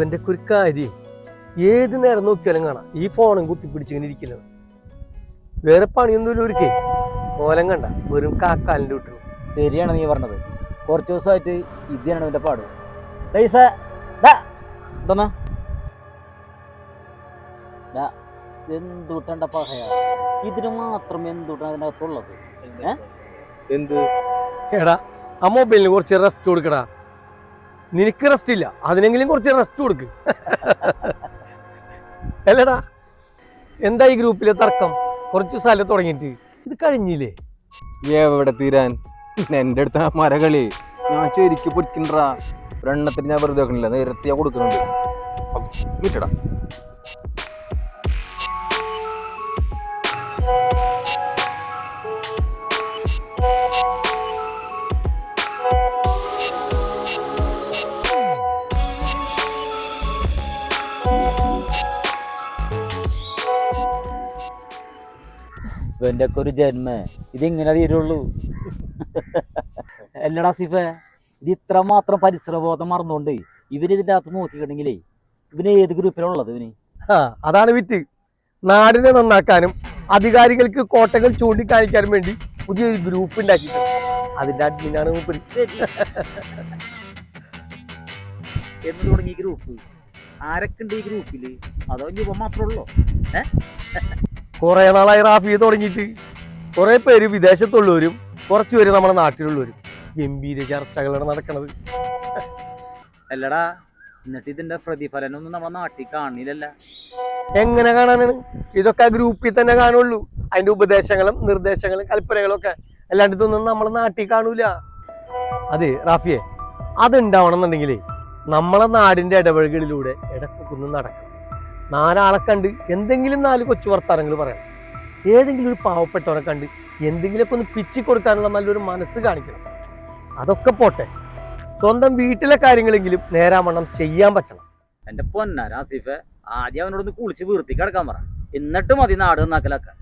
ഇവന്റെ ഒരു കാര്യം ഏത് നേരം നോക്കിയാലും കാണാം ഈ ഫോണും കുത്തിപ്പിടിച്ചിങ്ങനെ ഇരിക്കുന്നത്. വേറെ പണിയൊന്നുമില്ല ഒരുക്കേ. കോലം കണ്ട വെറും കാക്കാലിൻ്റെ വിട്ടു. ശരിയാണ് നീ പറഞ്ഞത്. കുറച്ച് ദിവസമായിട്ട് ഇതാണ് അവന്റെ പാട്. എന്തുട്ടണ്ട പറയാ, ഇതിന് മാത്രം എന്തുട്ടാ അതിനകത്തുള്ളത്? എന്ത് എടാ, ആ മൊബൈലിന് കുറച്ച് റെസ്റ്റ് കൊടുക്കടാ. നിനക്ക് റെസ്റ്റ് ഇല്ല, അതിനെങ്കിലും കുറച്ച് റെസ്റ്റ് കൊടുക്ക്. അല്ലടാ, എന്താ ഈ ഗ്രൂപ്പിലെ തർക്കം? കുറച്ച് സ്ഥലം തുടങ്ങിയിട്ട് ഇത് കഴിഞ്ഞില്ലേ? എവിടെ തീരാൻ, എന്റെ അടുത്ത് മരകളി ഞാൻ ശരിക്ക് പൊടിക്കണ്ടാ. ഒരെണ്ണത്തിന് ഞാൻ വെറുതെ വെക്കണില്ല, നേരത്തെ ഞാൻ കൊടുക്കുന്നുണ്ട്. കിട്ടടാ. ഇവന്റെ ഒക്കെ ഒരു ജന്മ ഇതിങ്ങനെ തീരുള്ളൂ. അല്ലടാ സിഫേ, ഇത് ഇത്ര മാത്രം പരിസരബോധം മറന്നുകൊണ്ട് ഇവരിതിൻ്റെ അകത്ത് നോക്കിയിട്ടുണ്ടെങ്കിലേ ഇവന് ഏത് ഗ്രൂപ്പിലുള്ളത്? ഇവന് അതാണ് വിറ്റ്. നാടിനെ നന്നാക്കാനും അധികാരികൾക്ക് കോട്ടകൾ ചൂണ്ടിക്കാണിക്കാനും വേണ്ടി പുതിയൊരു ഗ്രൂപ്പ് ഉണ്ടാക്കിയിട്ടുണ്ട്. അതിന്റെ അഡ്മിനാണ് മൂപ്പര്. എന്ന് തുടങ്ങി ഗ്രൂപ്പ് ആരൊക്കെ ഉണ്ട് ഈ ഗ്രൂപ്പില്? അതോ ഇവ മാത്രമേ ഉള്ളൂ? കുറെ നാളായി റാഫി തുടങ്ങിയിട്ട്. കുറെ പേര് വിദേശത്തുള്ളവരും കുറച്ചു പേര് നമ്മുടെ നാട്ടിലുള്ളവരും. ഗംഭീര ചർച്ചകളാണ് നടക്കണത്. അല്ലടാ, എന്നിട്ട് ഇതിന്റെ പ്രതിഫലനൊന്നും നമ്മുടെ നാട്ടിൽ കാണില്ലല്ല. എങ്ങനെ കാണാനാണ്? ഇതൊക്കെ ഗ്രൂപ്പിൽ തന്നെ കാണുള്ളൂ. അതിന്റെ ഉപദേശങ്ങളും നിർദ്ദേശങ്ങളും കൽപ്പനകളും ഒക്കെ. അല്ലാണ്ട് ഇതൊന്നും നമ്മളെ നാട്ടിൽ കാണൂല. അതെ റാഫിയെ, അതുണ്ടാവണം എന്നുണ്ടെങ്കിലേ നമ്മളെ നാടിന്റെ ഇടപഴകളിലൂടെ ഇടക്കൊക്കെ ഒന്ന് നടക്കണം. നാലാളെ കണ്ട് എന്തെങ്കിലും 4 കൊച്ചു വർത്താനങ്ങൾ പറയണം. ഏതെങ്കിലും ഒരു പാവപ്പെട്ടവരെ കണ്ട് എന്തെങ്കിലുമൊക്കെ ഒന്ന് പിച്ചി കൊടുക്കാനുള്ള നല്ലൊരു മനസ്സ് കാണിക്കണം. അതൊക്കെ പോട്ടെ, സ്വന്തം വീട്ടിലെ കാര്യങ്ങളെങ്കിലും നേരാവണ്ണം ചെയ്യാൻ പറ്റണം. എന്റെ പൊന്നാ ആസിഫെ, ആദ്യം അവനോടൊന്ന് കുളിച്ച് വീർത്തി കിടക്കാൻ പറ, എന്നിട്ട് മതി നാട് നന്നാക്കലൊക്കെ.